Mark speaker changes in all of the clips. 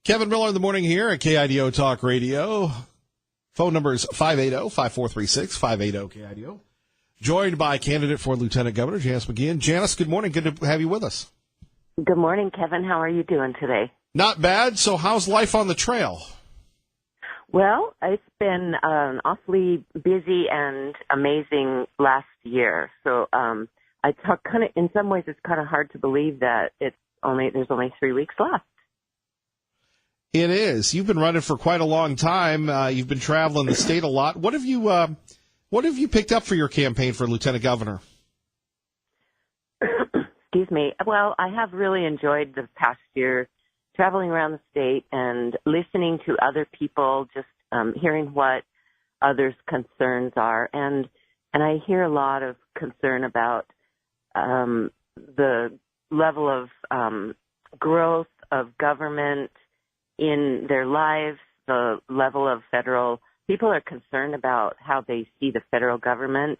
Speaker 1: Kevin Miller in the morning here at KIDO Talk Radio. Phone number is 580-5436, 580-KIDO. Joined by candidate for Lieutenant Governor, Janice McGeachin. Janice, good morning. Good to have you with us.
Speaker 2: Good morning, Kevin. How are you doing today?
Speaker 1: Not bad. So how's life on the trail?
Speaker 2: Well, it's been an awfully busy and amazing last year. So I talk kind of, in some ways, it's kind of hard to believe that there's only 3 weeks left.
Speaker 1: It is. You've been running for quite a long time. You've been traveling the state a lot. What have you picked up for your campaign for Lieutenant Governor?
Speaker 2: Excuse me. Well, I have really enjoyed the past year traveling around the state and listening to other people, just hearing what others' concerns are. And I hear a lot of concern about the level of growth of government in their lives, the level of people are concerned about how they see the federal government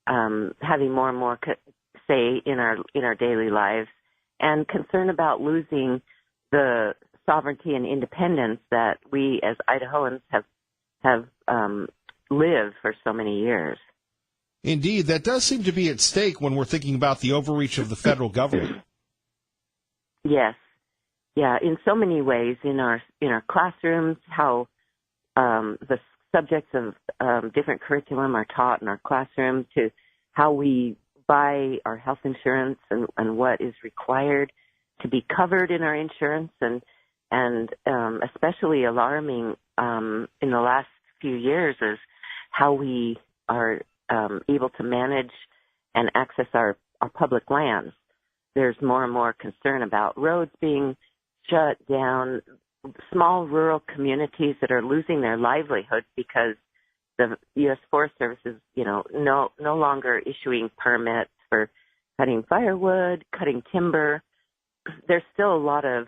Speaker 2: having more and more say in our daily lives, and concerned about losing the sovereignty and independence that we as Idahoans have lived for so many years.
Speaker 1: Indeed, that does seem to be at stake when we're thinking about the overreach of the federal government.
Speaker 2: Yes. Yeah, in so many ways, in our classrooms, how the subjects of different curriculum are taught in our classroom, to how we buy our health insurance and what is required to be covered in our insurance, and especially alarming in the last few years is how we are able to manage and access our public lands. There's more and more concern about roads being shut down, small rural communities that are losing their livelihoods because the U.S. Forest Service is, no longer issuing permits for cutting firewood, cutting timber. There's still a lot of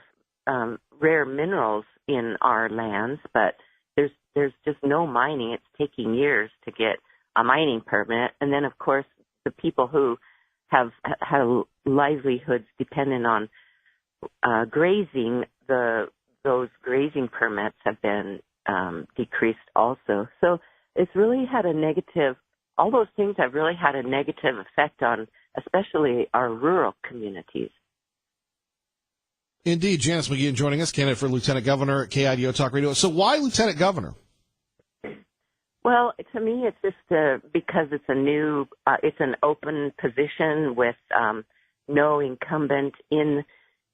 Speaker 2: rare minerals in our lands, but there's just no mining. It's taking years to get a mining permit. And then, of course, the people who have livelihoods dependent on grazing, those grazing permits have been decreased also. So it's really had all those things have really had a negative effect on especially our rural communities.
Speaker 1: Indeed. Janice McGeachin joining us, candidate for Lieutenant Governor at KIDO Talk Radio. So why Lieutenant Governor?
Speaker 2: Well, to me, it's just because it's it's an open position with no incumbent in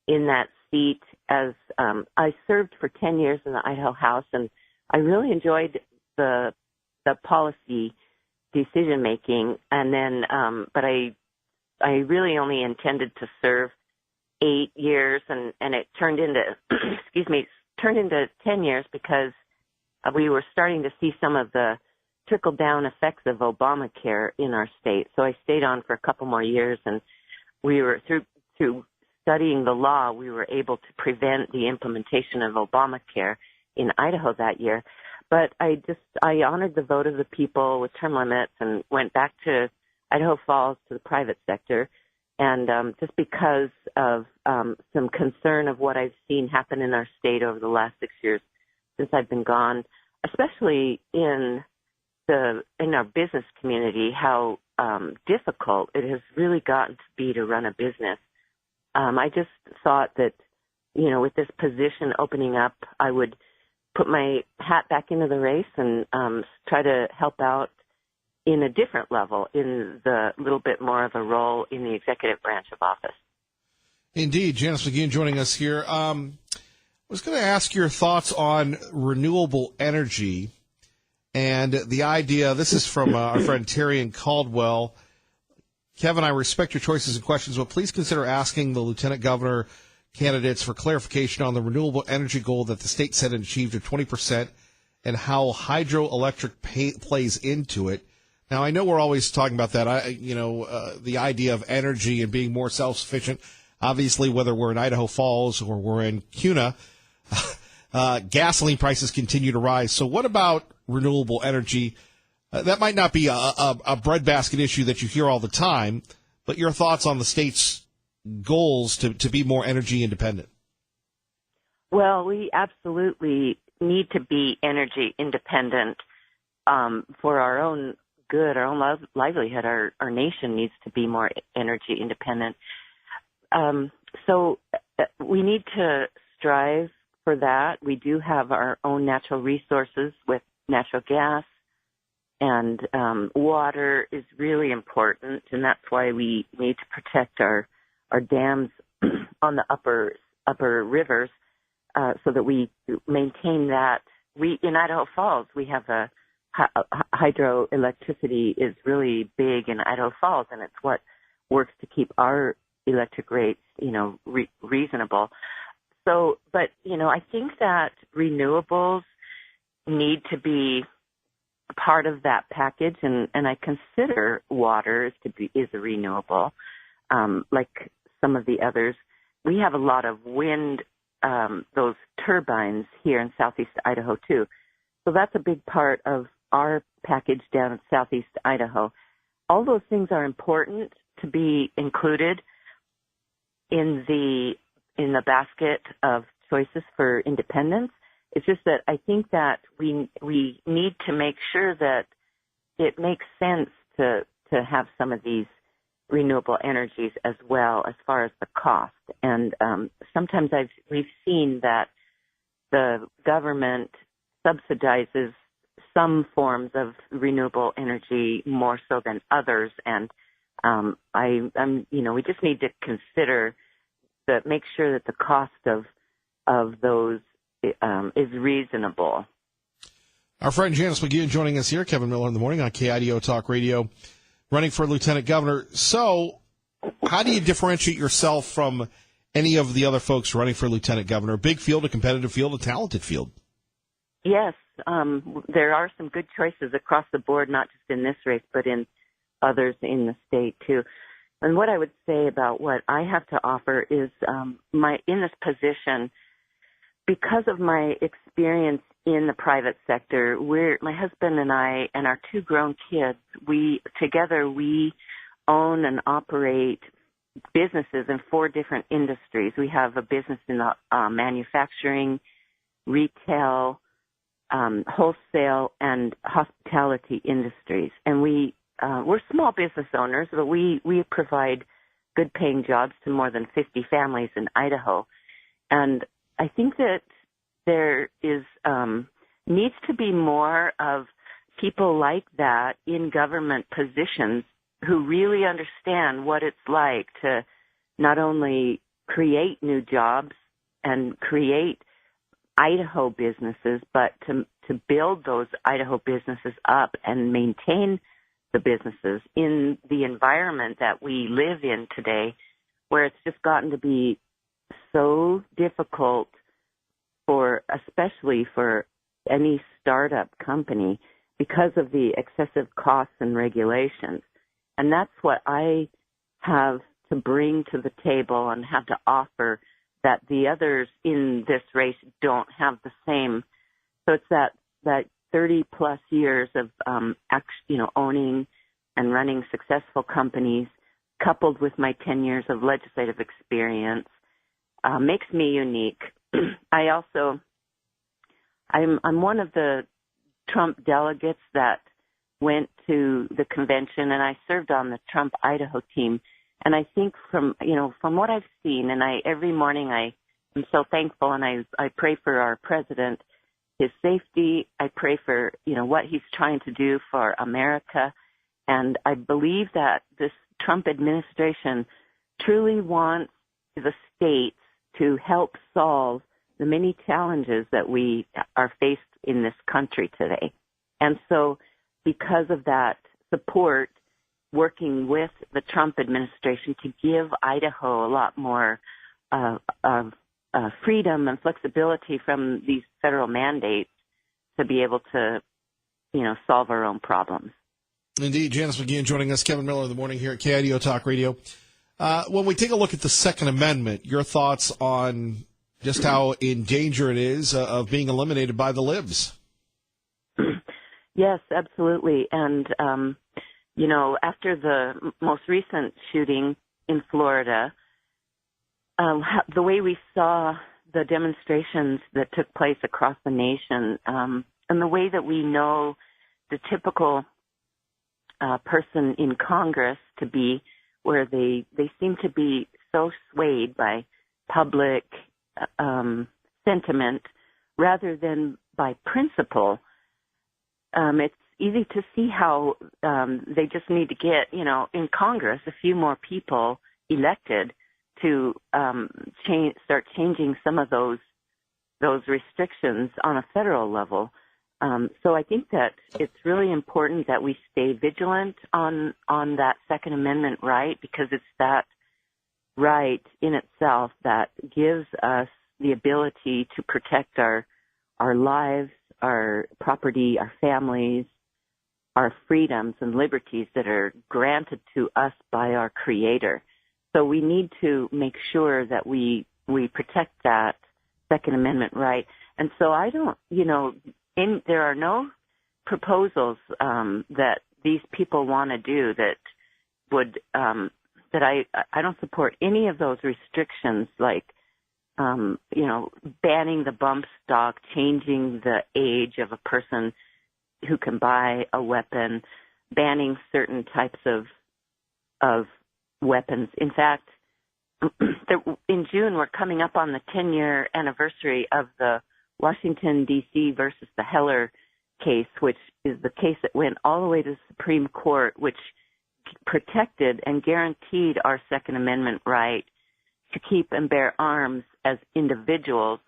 Speaker 2: that seat. As I served for 10 years in the Idaho House, and I really enjoyed the policy decision making. And then, but I really only intended to serve 8 years, and it turned into turned into 10 years because we were starting to see some of the trickle down effects of Obamacare in our state. So I stayed on for a couple more years, and we were through studying the law, we were able to prevent the implementation of Obamacare in Idaho that year. But I honored the vote of the people with term limits and went back to Idaho Falls to the private sector. And just because of some concern of what I've seen happen in our state over the last 6 years since I've been gone, especially in our business community, how difficult it has really gotten to be to run a business. I just thought that, with this position opening up, I would put my hat back into the race and try to help out in a different level, in the little bit more of a role in the executive branch of office.
Speaker 1: Indeed. Janice McGeachin joining us here. I was going to ask your thoughts on renewable energy and the idea. This is from our friend Terry in Caldwell. Kevin, I respect your choices and questions, but please consider asking the Lieutenant Governor candidates for clarification on the renewable energy goal that the state set and achieved of 20% and how hydroelectric plays into it. Now, I know we're always talking about that, the idea of energy and being more self-sufficient. Obviously, whether we're in Idaho Falls or we're in CUNA, gasoline prices continue to rise. So what about renewable energy? That might not be a breadbasket issue that you hear all the time, but your thoughts on the state's goals to be more energy independent.
Speaker 2: Well, we absolutely need to be energy independent for our own good, our own livelihood. Our nation needs to be more energy independent. So we need to strive for that. We do have our own natural resources with natural gas, and water is really important, and that's why we need to protect our dams on the upper rivers so that we maintain that. In Idaho Falls, we have hydroelectricity is really big in Idaho Falls, and it's what works to keep our electric rates, reasonable. So, but, I think that renewables need to be part of that package, and I consider water is a renewable, like some of the others. We have a lot of wind, those turbines here in southeast Idaho too. So that's a big part of our package down in southeast Idaho. All those things are important to be included in the basket of choices for independence. It's just that I think that we need to make sure that it makes sense to have some of these renewable energies as well as far as the cost. And sometimes we've seen that the government subsidizes some forms of renewable energy more so than others, and we just need to consider make sure that the cost of those is reasonable.
Speaker 1: Our friend Janice McGeown joining us here, Kevin Miller in the morning on KIDO Talk Radio, running for lieutenant governor. So, how do you differentiate yourself from any of the other folks running for lieutenant governor? A big field, a competitive field, a talented field.
Speaker 2: Yes, there are some good choices across the board, not just in this race, but in others in the state too. And what I would say about what I have to offer is in this position, because of my experience in the private sector, my husband and I and our two grown kids, we own and operate businesses in 4 different industries. We have a business in the manufacturing, retail, wholesale, and hospitality industries. And we're small business owners, but we provide good paying jobs to more than 50 families in Idaho. And I think that there needs to be more of people like that in government positions who really understand what it's like to not only create new jobs and create Idaho businesses, but to build those Idaho businesses up and maintain the businesses in the environment that we live in today, where it's just gotten to be so difficult especially for any startup company because of the excessive costs and regulations. And that's what I have to bring to the table and have to offer that the others in this race don't have the same. So it's that 30 plus years of owning and running successful companies, coupled with my 10 years of legislative experience, makes me unique. I'm one of the Trump delegates that went to the convention, and I served on the Trump Idaho team. And I think from what I've seen, and every morning I am so thankful, and I pray for our president, his safety. I pray for, what he's trying to do for America. And I believe that this Trump administration truly wants the states to help solve the many challenges that we are faced in this country today. And so because of that support, working with the Trump administration to give Idaho a lot more freedom and flexibility from these federal mandates to be able to, solve our own problems.
Speaker 1: Indeed. Janice McGeown joining us, Kevin Miller in the morning here at KIDO Talk Radio. When we take a look at the Second Amendment, your thoughts on just how in danger it is of being eliminated by the libs?
Speaker 2: Yes, absolutely. And, after the most recent shooting in Florida, the way we saw the demonstrations that took place across the nation, and the way that we know the typical person in Congress to be, where they seem to be so swayed by public sentiment rather than by principle. It's easy to see how they just need to get, in Congress, a few more people elected to start changing some of those restrictions on a federal level. So I think that it's really important that we stay vigilant on that Second Amendment right, because it's that right in itself that gives us the ability to protect our lives, our property, our families, our freedoms and liberties that are granted to us by our Creator. So we need to make sure that we protect that Second Amendment right. And so I don't, there are no proposals that these people want to do that would that I don't support any of those restrictions, like banning the bump stock, changing the age of a person who can buy a weapon, banning certain types of weapons. In fact, in June, we're coming up on the 10-year anniversary of the Washington, D.C. versus the Heller case, which is the case that went all the way to the Supreme Court, which protected and guaranteed our Second Amendment right to keep and bear arms as individuals.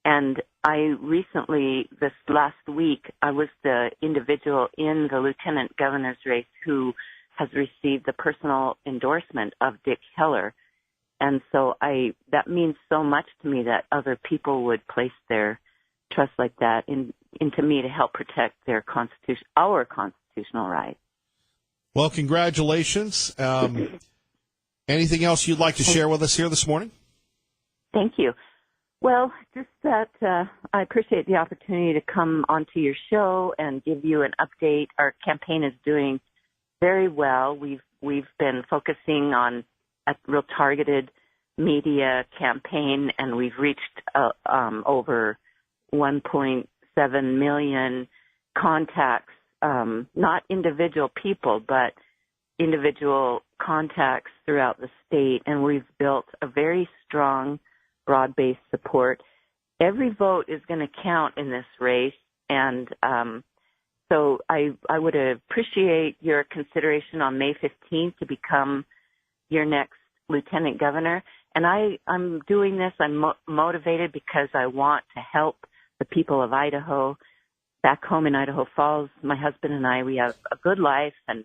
Speaker 2: And I recently, this last week, I was the individual in the lieutenant governor's race who has received the personal endorsement of Dick Heller. And so that means so much to me that other people would place their trust like that into me to help protect our constitutional rights.
Speaker 1: Well, congratulations. Anything else you'd like to share with us here this morning?
Speaker 2: Thank you. Well, just that I appreciate the opportunity to come onto your show and give you an update. Our campaign is doing very well. We've been focusing on a real targeted media campaign, and we've reached over 1.7 million contacts, not individual people, but individual contacts throughout the state, and we've built a very strong, broad-based support. Every vote is going to count in this race, and so I would appreciate your consideration on May 15th to become your next lieutenant governor. And I'm doing this, I'm motivated because I want to help the people of Idaho. Back home in Idaho Falls, my husband and I, we have a good life, and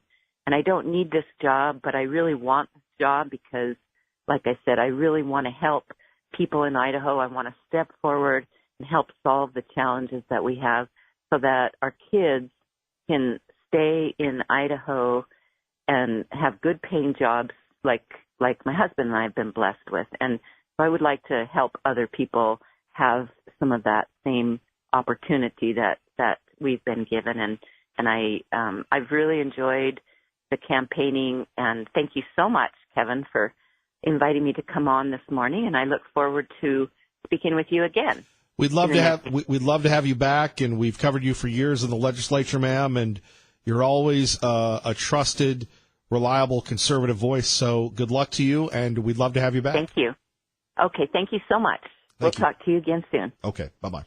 Speaker 2: I don't need this job, but I really want this job because, like I said, I really want to help people in Idaho. I want to step forward and help solve the challenges that we have so that our kids can stay in Idaho and have good paying jobs like my husband and I have been blessed with. And so I would like to help other people have some of that same opportunity that we've been given. And I've really enjoyed the campaigning, and thank you so much, Kevin, for inviting me to come on this morning, and I look forward to speaking with you again.
Speaker 1: We'd love to have you back, and we've covered you for years in the legislature, ma'am, and you're always a trusted, reliable conservative voice. So good luck to you, and we'd love to have you back.
Speaker 2: Thank you. Okay, thank you so much. We'll talk to you again soon.
Speaker 1: Okay, bye-bye.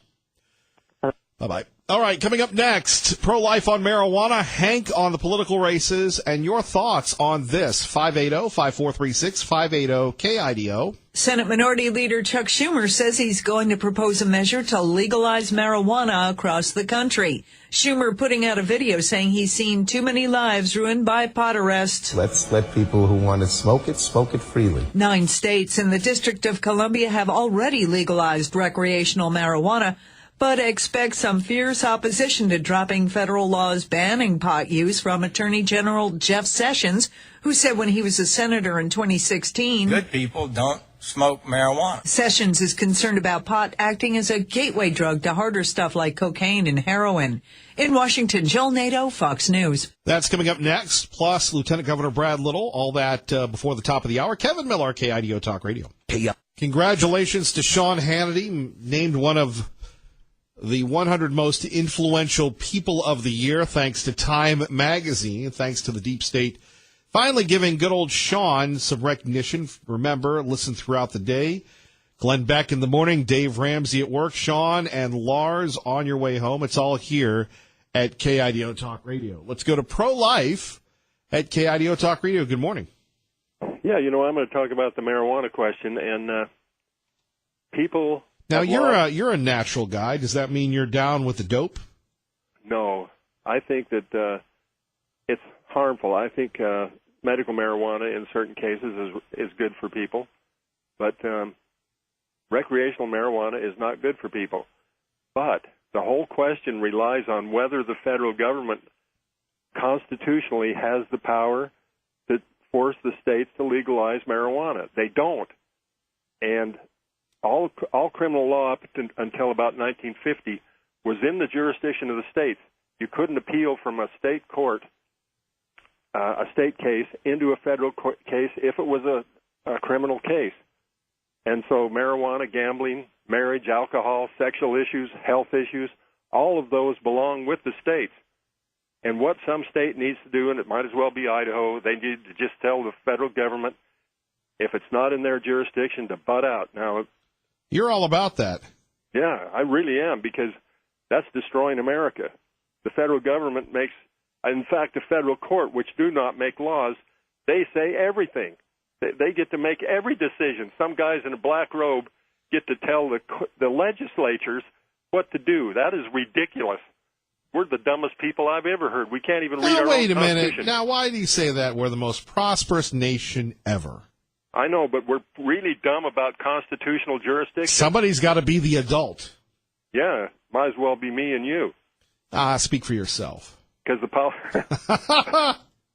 Speaker 1: Bye-bye. All right, coming up next, pro-life on marijuana, Hank on the political races, and your thoughts on this. 580-5436, 580-KIDO.
Speaker 3: Senate Minority Leader Chuck Schumer says he's going to propose a measure to legalize marijuana across the country. Schumer putting out a video saying he's seen too many lives ruined by pot arrests.
Speaker 4: Let's let people who want to smoke it freely.
Speaker 3: 9 states and the District of Columbia have already legalized recreational marijuana, but expect some fierce opposition to dropping federal laws banning pot use from Attorney General Jeff Sessions, who said when he was a senator in 2016,
Speaker 5: good people don't smoke marijuana.
Speaker 3: Sessions is concerned about pot acting as a gateway drug to harder stuff like cocaine and heroin. In Washington, Joel Nato, Fox News.
Speaker 1: That's coming up next, plus Lieutenant Governor Brad Little, all that before the top of the hour. Kevin Miller, KIDO Talk Radio. Congratulations to Sean Hannity, named one of the 100 most influential people of the year, thanks to Time Magazine, thanks to the Deep State. Finally giving good old Sean some recognition. Remember, listen throughout the day. Glenn Beck in the morning, Dave Ramsey at work, Sean and Lars on your way home. It's all here at KIDO Talk Radio. Let's go to Pro-Life at KIDO Talk Radio. Good morning.
Speaker 6: Yeah, I'm going to talk about the marijuana question, and people.
Speaker 1: Now you're a natural guy. Does that mean you're down with the dope?
Speaker 6: No, I think that it's harmful. I think medical marijuana in certain cases is good for people, but recreational marijuana is not good for people. But the whole question relies on whether the federal government constitutionally has the power to force the states to legalize marijuana. They don't. And all criminal law up until about 1950 was in the jurisdiction of the states. You couldn't appeal from a state court, a state case, into a federal case if it was a criminal case. And so marijuana, gambling, marriage, alcohol, sexual issues, health issues, all of those belong with the states. And what some state needs to do, and it might as well be Idaho, they need to just tell the federal government, if it's not in their jurisdiction, to butt out. Now,
Speaker 1: you're all about that.
Speaker 6: Yeah, I really am, because that's destroying America. The federal government makes, in fact, the federal court, which do not make laws, they say everything. They get to make every decision. Some guys in a black robe get to tell the legislatures what to do. That is ridiculous. We're the dumbest people I've ever heard. We can't even read our
Speaker 1: wait
Speaker 6: own
Speaker 1: a minute.
Speaker 6: Constitution.
Speaker 1: Now, why do you say that? We're the most prosperous nation ever.
Speaker 6: I know, but we're really dumb about constitutional jurisdiction.
Speaker 1: Somebody's got to be the adult.
Speaker 6: Yeah, might as well be me and you.
Speaker 1: Speak for yourself.
Speaker 6: Because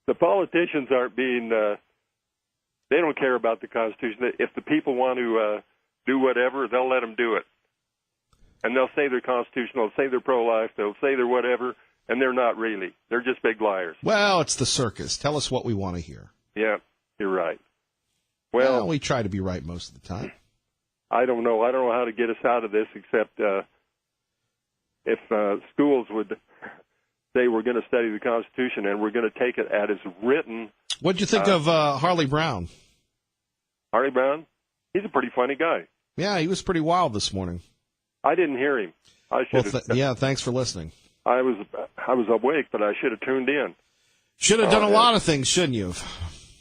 Speaker 6: the politicians aren't being... they don't care about the Constitution. If the people want to do whatever, they'll let them do it. And they'll say they're constitutional, they'll say they're pro-life, they'll say they're whatever, and they're not really. They're just big liars.
Speaker 1: Well, it's the circus. Tell us what we want to hear.
Speaker 6: Yeah, you're right. Well,
Speaker 1: we try to be right most of the time.
Speaker 6: I don't know. I don't know how to get us out of this except if schools would say we're going to study the Constitution and we're going to take it as written.
Speaker 1: What'd you think of Harley Brown?
Speaker 6: Harley Brown? He's a pretty funny guy.
Speaker 1: Yeah, he was pretty wild this morning.
Speaker 6: I didn't hear him. I should have.
Speaker 1: Thanks for listening.
Speaker 6: I was awake, but I should have tuned in.
Speaker 1: Should have done a lot of things, shouldn't you?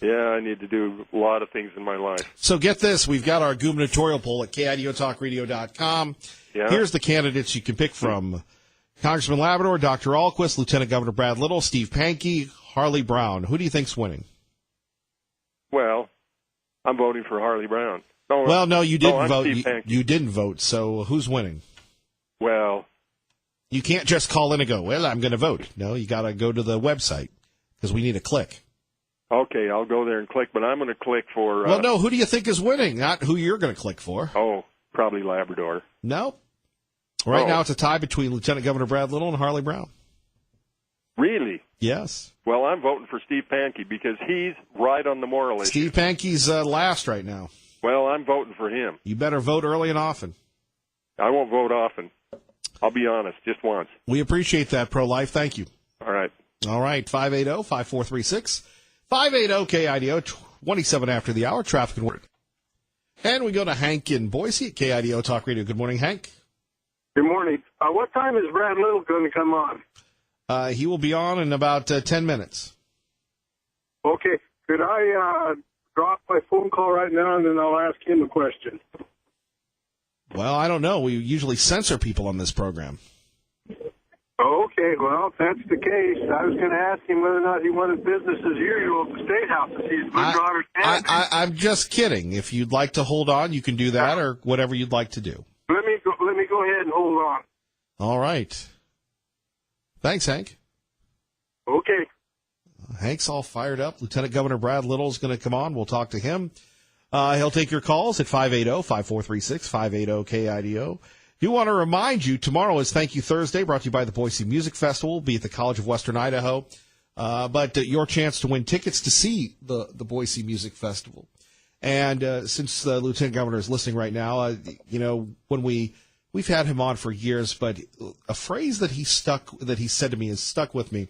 Speaker 6: Yeah, I need to do a lot of things in my life.
Speaker 1: So get this. We've got our gubernatorial poll at KIDOTalkRadio.com.
Speaker 6: Yeah.
Speaker 1: Here's the candidates you can pick from. Congressman Labrador, Dr. Ahlquist, Lieutenant Governor Brad Little, Steve Pankey, Harley Brown. Who do you think's winning?
Speaker 6: Well, I'm voting for Harley Brown.
Speaker 1: No, you didn't vote.
Speaker 6: You
Speaker 1: didn't vote. So who's winning?
Speaker 6: Well,
Speaker 1: you can't just call in and go, well, I'm going to vote. No, you got to go to the website because we need a click.
Speaker 6: Okay, I'll go there and click, but I'm going to click for...
Speaker 1: well, no, who do you think is winning? Not who you're going to click for.
Speaker 6: Oh, probably Labrador.
Speaker 1: No. Right now it's a tie between Lieutenant Governor Brad Little and Harley Brown.
Speaker 6: Really?
Speaker 1: Yes.
Speaker 6: Well, I'm voting for Steve Pankey because he's right on the moral issue.
Speaker 1: Steve Pankey's last right now.
Speaker 6: Well, I'm voting for him.
Speaker 1: You better vote early and often.
Speaker 6: I won't vote often. I'll be honest, just once.
Speaker 1: We appreciate that, Pro-Life. Thank you.
Speaker 6: All right.
Speaker 1: 580-5436. 580-KIDO, 27 after the hour, traffic and word. And we go to Hank in Boise at KIDO Talk Radio. Good morning, Hank.
Speaker 7: Good morning. What time is Brad Little going to come on?
Speaker 1: He will be on in about 10 minutes.
Speaker 7: Okay. Could I drop my phone call right now, and then I'll ask him a question?
Speaker 1: Well, I don't know. We usually censor people on this program.
Speaker 7: Okay, well, if that's the case, I was going to ask him whether or not he wanted business as usual at the State House to see his good daughter.
Speaker 1: I'm just kidding. If you'd like to hold on, you can do that, or whatever you'd like to do.
Speaker 7: Let me go ahead and hold on.
Speaker 1: All right. Thanks, Hank.
Speaker 7: Okay.
Speaker 1: Hank's all fired up. Lieutenant Governor Brad Little is going to come on. We'll talk to him. He'll take your calls at 580-5436, 580-KIDO. Do want to remind you, tomorrow is Thank You Thursday, brought to you by the Boise Music Festival. Will be at the College of Western Idaho. But your chance to win tickets to see the Boise Music Festival And since the Lieutenant Governor is listening right now, when we've had him on for years, but a phrase that he said to me has stuck with me.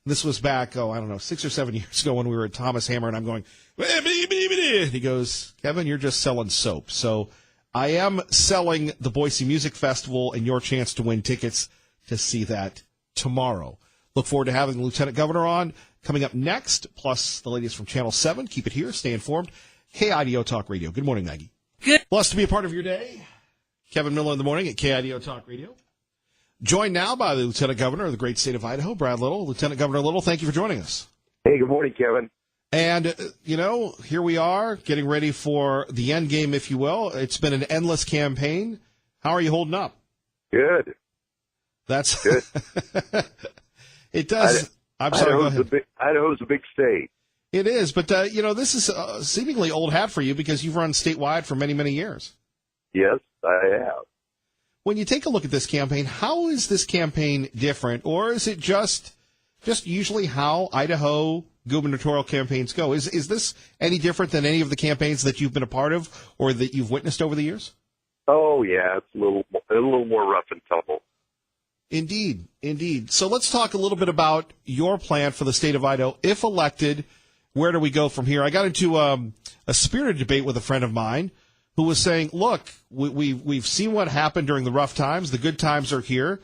Speaker 1: This was back, 6 or 7 years ago when we were at Thomas Hammer, and I'm going, and he goes, Kevin, you're just selling soap. So I am selling the Boise Music Festival and your chance to win tickets to see that tomorrow. Look forward to having the Lieutenant Governor on coming up next, plus the ladies from Channel 7. Keep it here. Stay informed. KIDO Talk Radio. Good morning, Maggie.
Speaker 3: Good.
Speaker 1: Blessed to be a part of your day. Kevin Miller in the morning at KIDO Talk Radio. Joined now by the Lieutenant Governor of the great state of Idaho, Brad Little. Lieutenant Governor Little, thank you for joining us.
Speaker 7: Hey, good morning, Kevin.
Speaker 1: And, here we are getting ready for the end game, if you will. It's been an endless campaign. How are you holding up?
Speaker 7: Good.
Speaker 1: That's
Speaker 7: good.
Speaker 1: It does. I'm sorry, go ahead.
Speaker 7: Idaho's a big state.
Speaker 1: It is, but, this is seemingly old hat for you because you've run statewide for many, many years.
Speaker 7: Yes, I have.
Speaker 1: When you take a look at this campaign, how is this campaign different, or is it just usually how Idaho gubernatorial campaigns go? Is this any different than any of the campaigns that you've been a part of or that you've witnessed over the years?
Speaker 7: Oh yeah, it's a little more rough and tumble.
Speaker 1: Indeed. So let's talk a little bit about your plan for the state of Idaho. If elected, where do we go from here? I got into a spirited debate with a friend of mine who was saying, look, we've seen what happened during the rough times. The good times are here,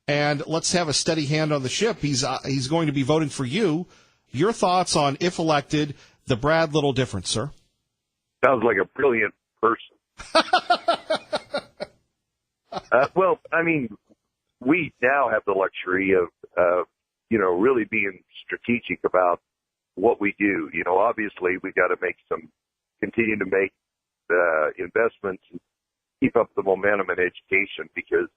Speaker 1: and let's have a steady hand on the ship. He's going to be voting for you. Your thoughts on, if elected, the Brad Little difference, sir?
Speaker 7: Sounds like a brilliant person. Well, I mean, we now have the luxury of really being strategic about what we do. Obviously, we got to continue to make investments and keep up the momentum in education because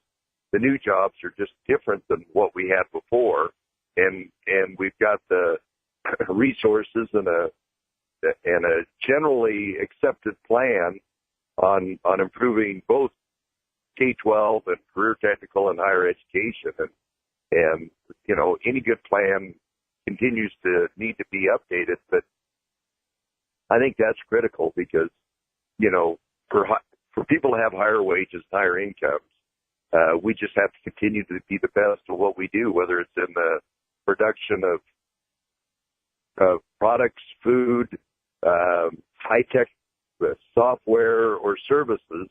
Speaker 7: the new jobs are just different than what we had before, and we've got the resources and a generally accepted plan on improving both K-12 and career technical and higher education, and any good plan continues to need to be updated, but I think that's critical because for people to have higher wages, higher incomes, we just have to continue to be the best at what we do, whether it's in the production of products, food, high-tech software or services.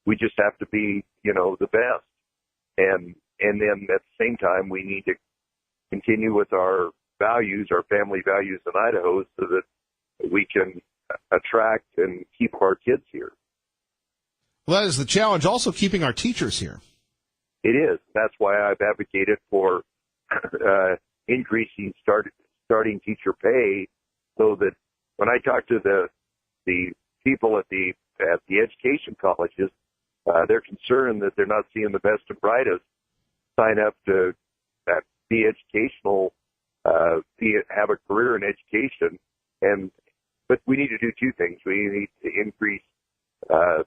Speaker 7: We just have to be, the best. And then at the same time, we need to continue with our values, our family values in Idaho so that we can attract and keep our kids here.
Speaker 1: Well, that is the challenge. Also keeping our teachers here.
Speaker 7: It is. That's why I've advocated for increasing starting teacher pay, so that when I talk to the people at the education colleges, they're concerned that they're not seeing the best and brightest sign up to be educational, have a career in education, but we need to do two things. We need to increase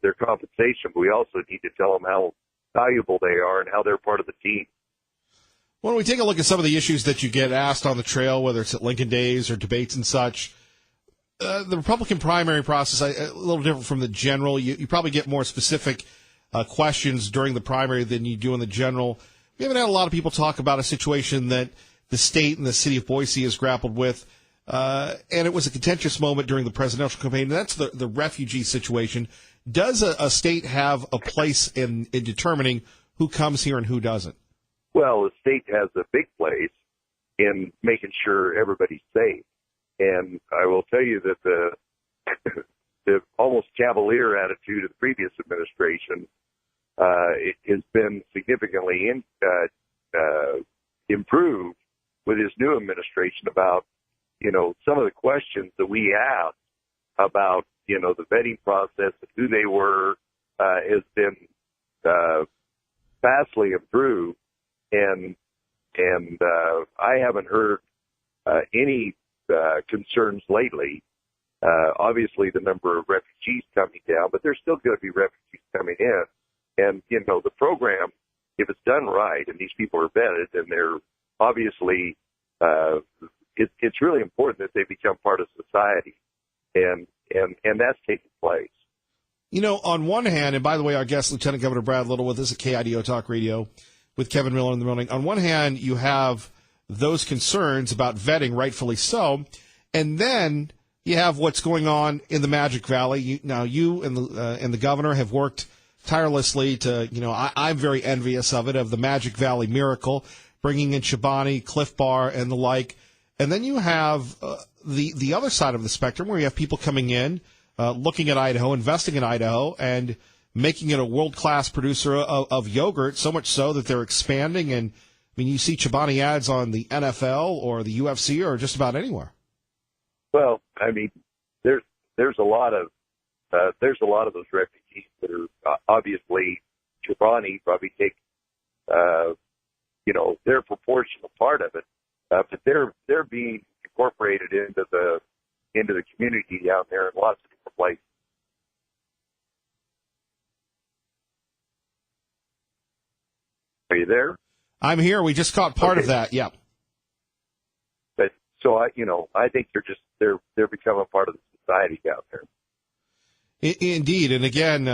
Speaker 7: their compensation, but we also need to tell them how valuable they are and how they're part of the team.
Speaker 1: When we take a look at some of the issues that you get asked on the trail, whether it's at Lincoln Days or debates and such, the Republican primary process, a little different from the general. You probably get more specific questions during the primary than you do in the general. We haven't had a lot of people talk about a situation that the state and the city of Boise has grappled with, and it was a contentious moment during the presidential campaign, and that's the refugee situation. Does a state have a place in determining who comes here and who doesn't?
Speaker 7: Well, the state has a big place in making sure everybody's safe. And I will tell you that the almost cavalier attitude of the previous administration it has been significantly improved with his new administration about, some of the questions that we asked about, the vetting process and who they were has been vastly improved. And I haven't heard any concerns lately. Obviously, the number of refugees coming down, but there's still going to be refugees coming in. And, the program, if it's done right, and these people are vetted, and they're obviously, it's really important that they become part of society. And and that's taking place.
Speaker 1: You know, on one hand, and by the way, our guest, Lieutenant Governor Brad Little, with us at KIDO Talk Radio with Kevin Miller in the morning. On one hand, you have those concerns about vetting, rightfully so, and then you have what's going on in the Magic Valley. You and the governor have worked tirelessly to, I'm very envious of the Magic Valley miracle, bringing in Chobani, Cliff Bar, and the like. And then you have the other side of the spectrum where you have people coming in, looking at Idaho, investing in Idaho, and making it a world-class producer of yogurt, so much so that they're expanding. And, you see Chobani ads on the NFL or the UFC or just about anywhere.
Speaker 7: Well, there's a lot of those refugees that are obviously Chobani probably take their proportional part of it, but they're being incorporated into the community down there in lots of different places. Are you there?
Speaker 1: I'm here. We just caught part of that. Yeah.
Speaker 7: But so I think they're becoming part of the society down there.
Speaker 1: Indeed, and again,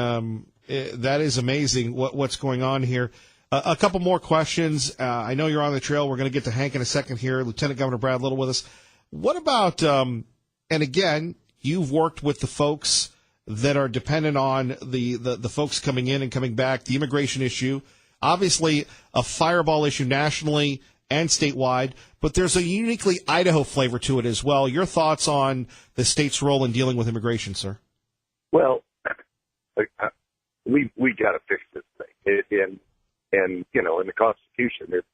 Speaker 1: that is amazing what's going on here. A couple more questions. I know you're on the trail. We're going to get to Hank in a second here. Lieutenant Governor Brad Little with us. What about, and again, you've worked with the folks that are dependent on the folks coming in and coming back, the immigration issue, obviously a fireball issue nationally and statewide, but there's a uniquely Idaho flavor to it as well. Your thoughts on the state's role in dealing with immigration, sir?
Speaker 7: Well, we got to fix this thing. And in the Constitution, it's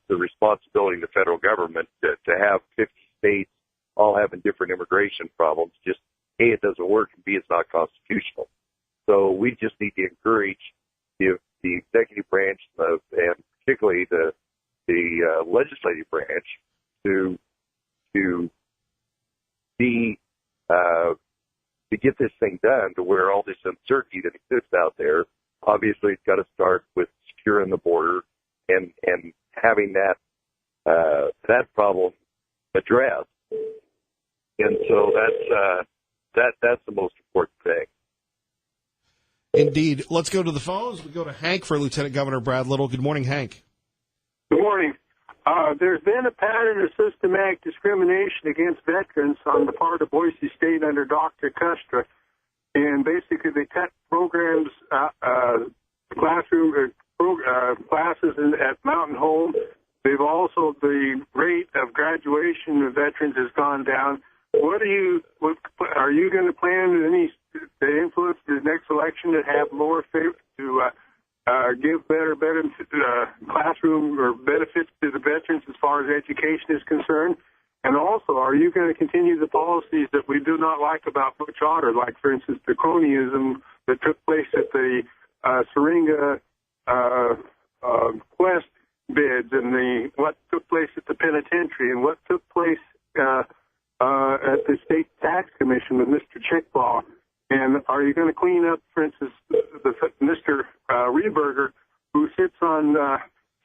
Speaker 7: the responsibility of the federal government to have 50 states all having different immigration problems. Just A, it doesn't work, and B, it's not constitutional. So we just need to encourage the executive branch and particularly the legislative branch to get this thing done, to where all this uncertainty that exists out there. Obviously, it's got to start with securing the border and having that problem addressed. And so that's the most important thing.
Speaker 1: Indeed. Let's go to the phones. We go to Hank for Lieutenant Governor Brad Little. Good morning, Hank.
Speaker 8: Good morning. There's been a pattern of systematic discrimination against veterans on the part of Boise State under Dr. Kustra. And basically, they cut programs, classroom classes at Mountain Home. They've also, the rate of graduation of veterans has gone down. Are you going to plan to influence the next election to have lower favor, to give better classroom or benefits to the veterans as far as education is concerned? And also, are you going to continue the policies that we do not like about Butch Otter, like, for instance, the cronyism that took place at the Syringa Quest bids, and what took place at the penitentiary, and what took place at the State Tax Commission with Mr. Chickbaugh? And are you going to clean up, for instance, Mr. Rehberger, who sits on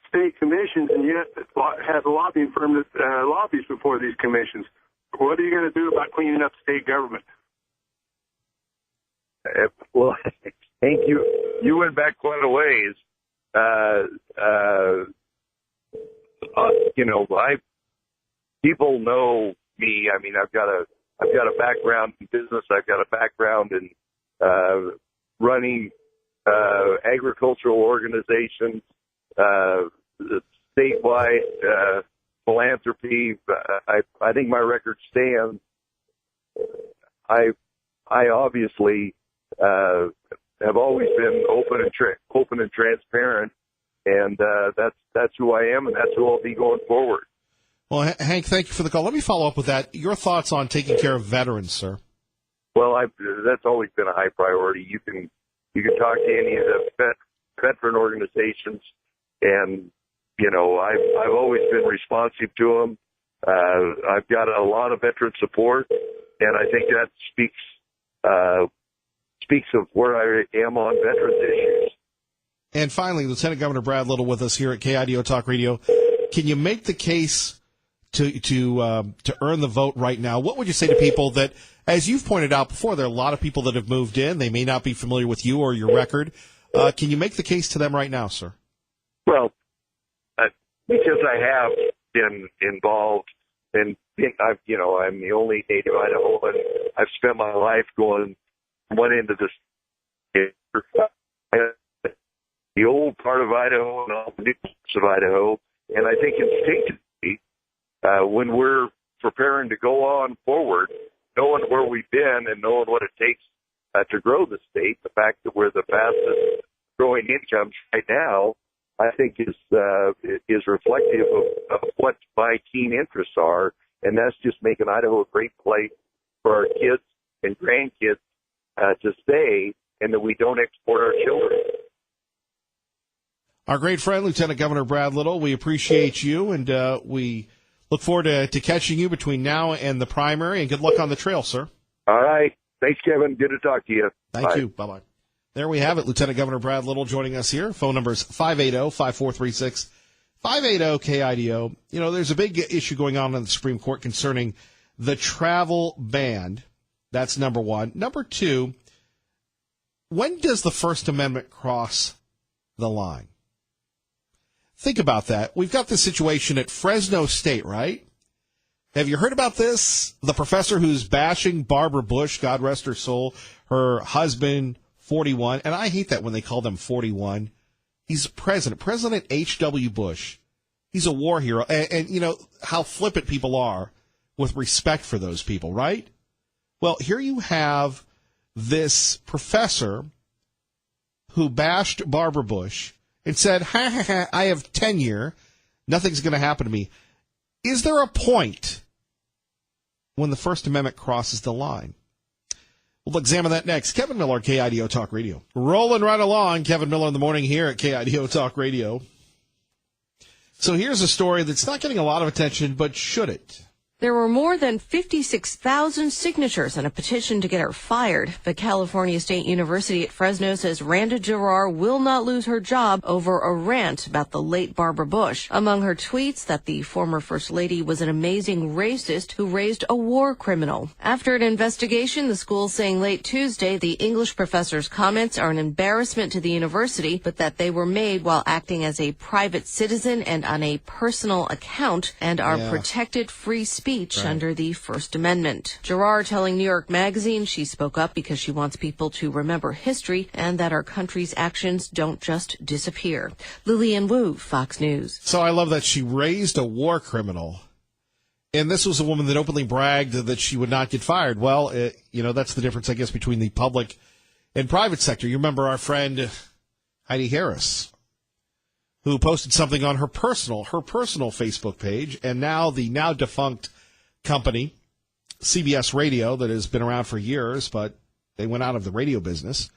Speaker 8: state commissions and yet has a lobbying firm that lobbies before these commissions? What are you going to do about cleaning up state government?
Speaker 7: Well, Hank, you went back quite a ways. People know me. I mean, I've got a background in business. I've got a background in running agricultural organizations, statewide philanthropy. I think my record stands. I obviously have always been open and transparent, and that's who I am, and that's who I'll be going forward.
Speaker 1: Well, Hank, thank you for the call. Let me follow up with that. Your thoughts on taking care of veterans, sir?
Speaker 7: Well, that's always been a high priority. You can talk to any of the veteran organizations, and I've always been responsive to them. I've got a lot of veteran support, and I think that speaks of where I am on veterans issues.
Speaker 1: And finally, Lieutenant Governor Brad Little with us here at KIDO Talk Radio. Can you make the case to earn the vote right now? What would you say to people that as you've pointed out before, there are a lot of people that have moved in. They may not be familiar with you or your record. Can you make the case to them right now, sir?
Speaker 7: Well, because I have been involved, and I'm the only native Idahoan. I've spent my life going from one end of the old part of Idaho and all the new parts of Idaho, and I think instinctively, when we're preparing to go on forward, knowing where we've been and knowing what it takes to grow the state, the fact that we're the fastest growing incomes right now, I think is reflective of what my keen interests are, and that's just making Idaho a great place for our kids and grandkids to stay, and that we don't export our children.
Speaker 1: Our great friend, Lieutenant Governor Brad Little, we appreciate you, and we look forward to catching you between now and the primary, and good luck on the trail, sir.
Speaker 7: All right. Thanks, Kevin. Good to talk to you.
Speaker 1: Thank you. Bye-bye. There we have it. Lieutenant Governor Brad Little joining us here. Phone number is 580-5436, 580-KIDO. You know, there's a big issue going on in the Supreme Court concerning the travel ban. That's number one. Number two, when does the First Amendment cross the line? Think about that. We've got this situation at Fresno State, right? Have you heard about this? The professor who's bashing Barbara Bush, God rest her soul, her husband, 41. And I hate that when they call them 41. He's President H.W. Bush. He's a war hero. And you know how flippant people are with respect for those people, right? Well, here you have this professor who bashed Barbara Bush and said, I have tenure. Nothing's going to happen to me. Is there a point when the First Amendment crosses the line? We'll examine that next. Kevin Miller, KIDO Talk Radio. Rolling right along. Kevin Miller in the morning here at KIDO Talk Radio. So here's a story that's not getting a lot of attention, but should it?
Speaker 9: There were more than 56,000 signatures on a petition to get her fired. But California State University at Fresno says Randa Jarrar will not lose her job over a rant about the late Barbara Bush. Among her tweets, that the former First Lady was an amazing racist who raised a war criminal. After an investigation, the school saying late Tuesday the English professor's comments are an embarrassment to the university, but that they were made while acting as a private citizen and on a personal account and are protected free speech under the First Amendment. Jarrar telling New York Magazine she spoke up because she wants people to remember history and that our country's actions don't just disappear. Lillian Wu, Fox News.
Speaker 1: So I love that she raised a war criminal. And this was a woman that openly bragged that she would not get fired. Well, that's the difference, I guess, between the public and private sector. You remember our friend Heidi Harris, who posted something on her personal Facebook page, and now the now defunct company, CBS Radio, that has been around for years, but they went out of the radio business,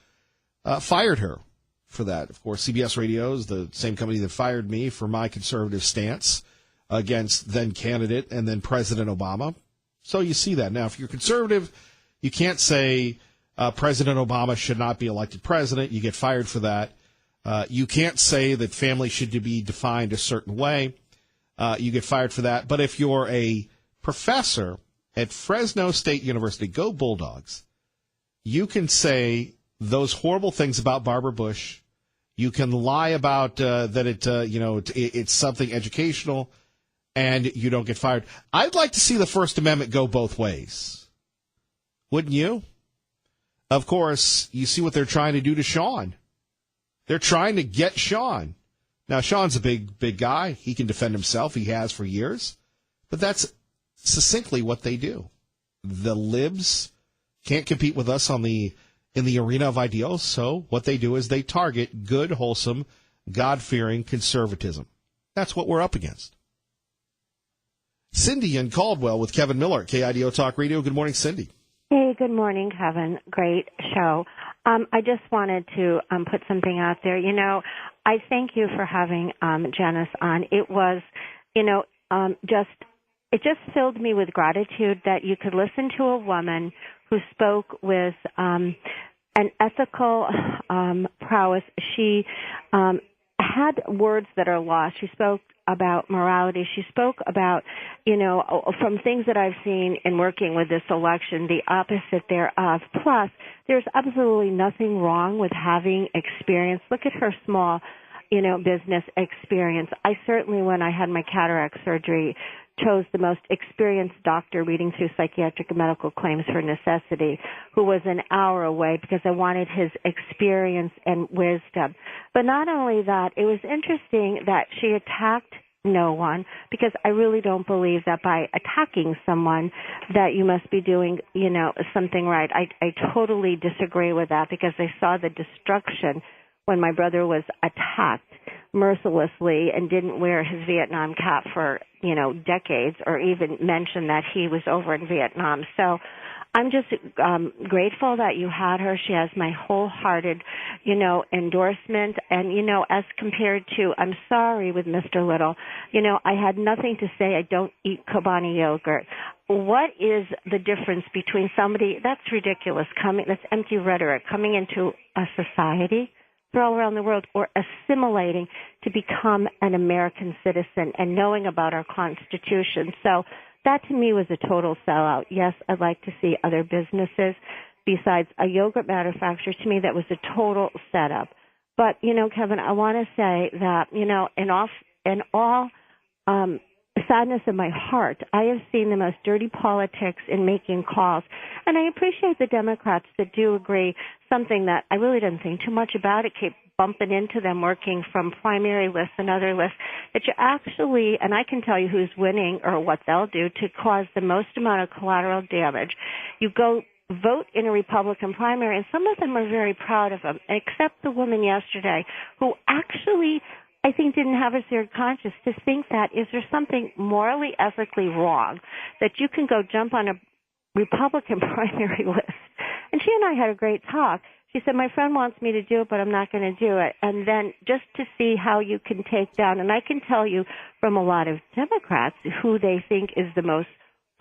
Speaker 1: fired her for that. Of course, CBS Radio is the same company that fired me for my conservative stance against then candidate and then President Obama. So you see that. Now, if you're conservative, you can't say President Obama should not be elected president. You get fired for that. You can't say that family should be defined a certain way. You get fired for that. But if you're a professor at Fresno State University, go Bulldogs, you can say those horrible things about Barbara Bush. You can lie about that it's something educational, and you don't get fired. I'd like to see the First Amendment go both ways. Wouldn't you? Of course, you see what they're trying to do to Sean. They're trying to get Sean. Now, Sean's a big guy. He can defend himself. He has for years. But that's succinctly what they do. The libs can't compete with us in the arena of ideals, so what they do is they target good, wholesome, God-fearing conservatism. That's what we're up against. Cindy in Caldwell with Kevin Miller, KIDO Talk Radio. Good morning, Cindy.
Speaker 10: Hey, good morning, Kevin. Great show. I just wanted to put something out there. I thank you for having Janice on. It was, it just filled me with gratitude that you could listen to a woman who spoke with an ethical prowess. She had words that are lost. She spoke about morality. She spoke about, from things that I've seen in working with this election, the opposite thereof. Plus, there's absolutely nothing wrong with having experience. Look at her small, business experience. I certainly, when I had my cataract surgery, chose the most experienced doctor reading through psychiatric and medical claims for necessity, who was an hour away because I wanted his experience and wisdom. But not only that, it was interesting that she attacked no one, because I really don't believe that by attacking someone that you must be doing, something right. I totally disagree with that, because I saw the destruction when my brother was attacked mercilessly and didn't wear his Vietnam cap for, decades, or even mention that he was over in Vietnam. So I'm just grateful that you had her. She has my wholehearted, endorsement. And, as compared to, I'm sorry with Mr. Little, I had nothing to say. I don't eat Kobani yogurt. What is the difference between somebody, that's ridiculous, that's empty rhetoric, coming into a society all around the world, or assimilating to become an American citizen and knowing about our Constitution? So that to me was a total sellout. Yes, I'd like to see other businesses besides a yogurt manufacturer. To me, that was a total setup. But, Kevin, I want to say that, in all sadness of my heart, I have seen the most dirty politics in making calls. And I appreciate the Democrats that do agree, something that I really didn't think too much about. It kept bumping into them working from primary lists and other lists, that you actually, and I can tell you who's winning or what they'll do to cause the most amount of collateral damage. You go vote in a Republican primary, and some of them are very proud of them, except the woman yesterday who actually, I think, didn't have a clear conscience to think that, is there something morally, ethically wrong that you can go jump on a Republican primary list? And she and I had a great talk. She said, my friend wants me to do it, but I'm not going to do it. And then just to see how you can take down, and I can tell you from a lot of Democrats who they think is the most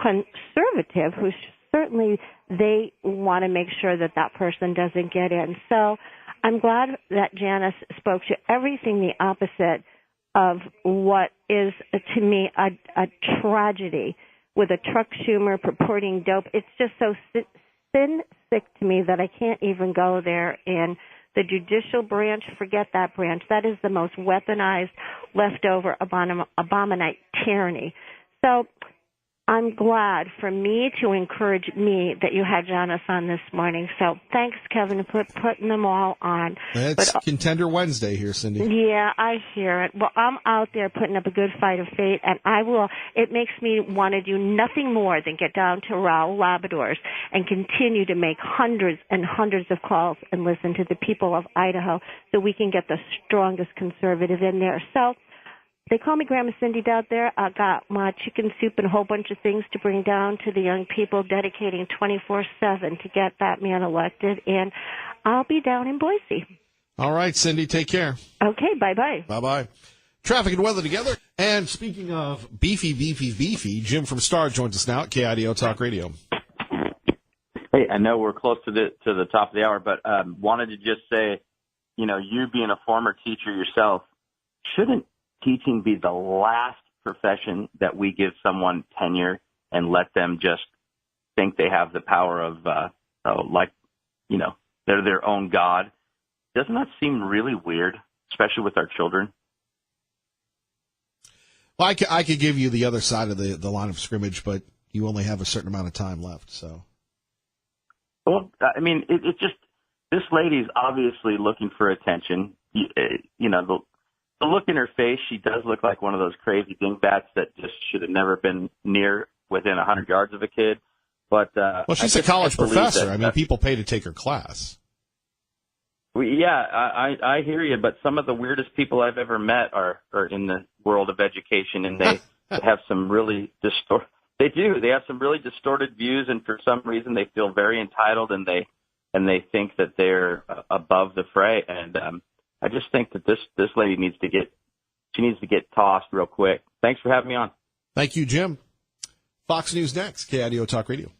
Speaker 10: conservative, who certainly they want to make sure that that person doesn't get in. So I'm glad that Janice spoke to everything the opposite of what is, to me, a tragedy with a Chuck Schumer purporting dope. It's just so sick to me that I can't even go there. In the judicial branch, forget that branch. That is the most weaponized, leftover abominate tyranny. So I'm glad for me to encourage me that you had Janice on this morning. So thanks, Kevin, for putting them all on.
Speaker 1: It's Contender Wednesday here, Cindy.
Speaker 10: Yeah, I hear it. Well, I'm out there putting up a good fight of faith, and it makes me want to do nothing more than get down to Raoul Labradors and continue to make hundreds and hundreds of calls and listen to the people of Idaho so we can get the strongest conservative in there. So they call me Grandma Cindy down there. I got my chicken soup and a whole bunch of things to bring down to the young people, dedicating 24/7 to get that man elected. And I'll be down in Boise.
Speaker 1: All right, Cindy, take care.
Speaker 10: Okay, bye-bye.
Speaker 1: Bye-bye. Traffic and weather together. And speaking of beefy, Jim from Star joins us now at KIDO Talk Radio.
Speaker 11: Hey, I know we're close to the top of the hour, but wanted to just say, you being a former teacher yourself, shouldn't teaching be the last profession that we give someone tenure and let them just think they have the power of, they're their own God? Doesn't that seem really weird, especially with our children?
Speaker 1: Well, I could give you the other side of the line of scrimmage, but you only have a certain amount of time left. So,
Speaker 11: well, I mean, it's just, this lady's obviously looking for attention. The look in her face, she does look like one of those crazy dingbats that just should have never been within 100 yards of a kid. But
Speaker 1: well, she's a college professor. I mean, people pay to take her class.
Speaker 11: I hear you, but some of the weirdest people I've ever met are in the world of education, and they have some really They have some really distorted views, and for some reason they feel very entitled, and they think that they're above the fray. And I just think that this lady needs to get tossed real quick. Thanks for having me on.
Speaker 1: Thank you, Jim. Fox News next, KIDO Talk Radio.